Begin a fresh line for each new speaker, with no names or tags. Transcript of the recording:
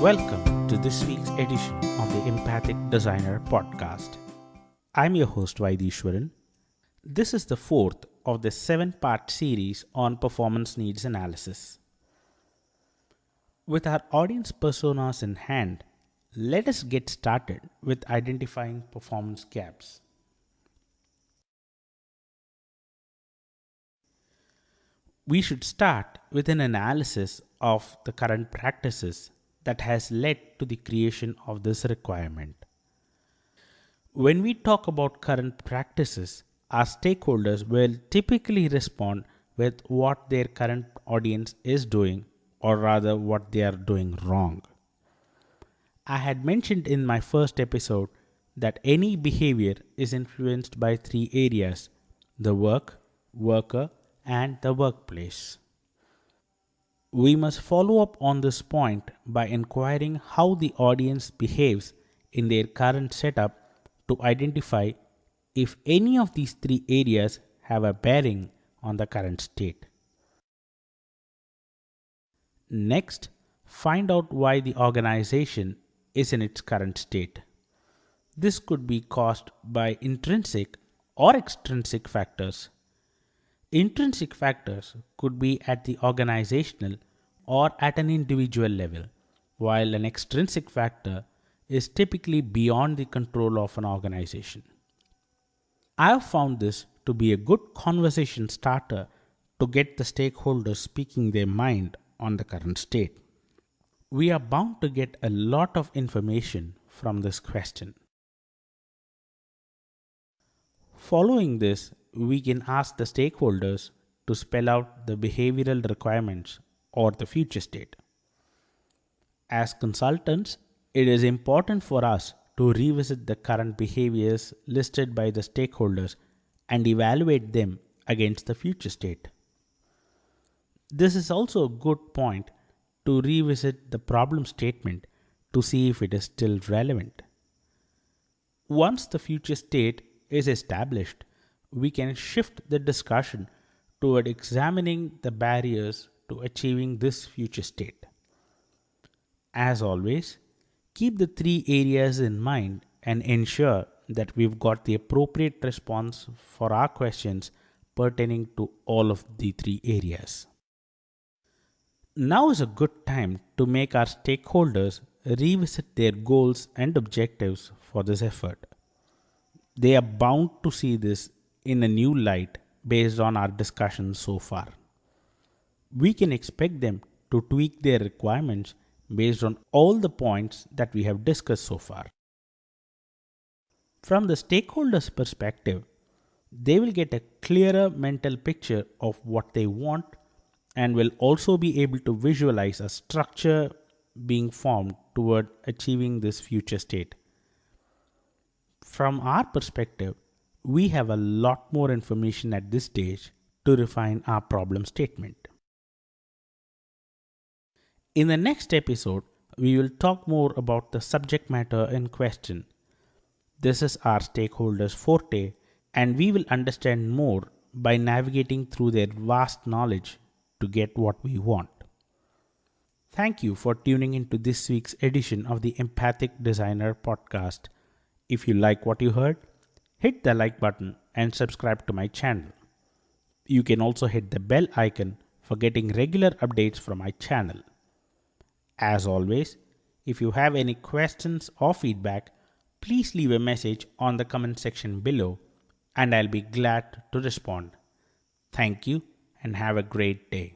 Welcome to this week's edition of the Empathic Designer podcast. I'm your host Vaidishwaran. This is the fourth of the 7-part series on performance needs analysis. With our audience personas in hand, let us get started with identifying performance gaps. We should start with an analysis of the current practices that has led to the creation of this requirement. When we talk about current practices, our stakeholders will typically respond with what their current audience is doing, or rather what they are doing wrong. I had mentioned in my first episode that any behavior is influenced by 3 areas: the work, worker, and the workplace. We must follow up on this point by inquiring how the audience behaves in their current setup to identify if any of these 3 areas have a bearing on the current state. Next, find out why the organization is in its current state. This could be caused by intrinsic or extrinsic factors. Intrinsic factors could be at the organizational or at an individual level, while an extrinsic factor is typically beyond the control of an organization. I have found this to be a good conversation starter to get the stakeholders speaking their mind on the current state. We are bound to get a lot of information from this question. Following this, we can ask the stakeholders to spell out the behavioral requirements or the future state. As consultants, it is important for us to revisit the current behaviors listed by the stakeholders and evaluate them against the future state. This is also a good point to revisit the problem statement to see if it is still relevant. Once the future state is established, we can shift the discussion toward examining the barriers to achieving this future state. As always, keep the 3 areas in mind and ensure that we've got the appropriate response for our questions pertaining to all of the 3 areas. Now is a good time to make our stakeholders revisit their goals and objectives for this effort. They are bound to see this in a new light based on our discussions so far. We can expect them to tweak their requirements based on all the points that we have discussed so far. From the stakeholders' perspective, they will get a clearer mental picture of what they want and will also be able to visualize a structure being formed toward achieving this future state. From our perspective, we have a lot more information at this stage to refine our problem statement. In the next episode, we will talk more about the subject matter in question. This is our stakeholders' forte, and we will understand more by navigating through their vast knowledge to get what we want. Thank you for tuning into this week's edition of the Empathic Designer podcast. If you like what you heard, hit the like button and subscribe to my channel. You can also hit the bell icon for getting regular updates from my channel. As always, if you have any questions or feedback, please leave a message on the comment section below and I'll be glad to respond. Thank you and have a great day.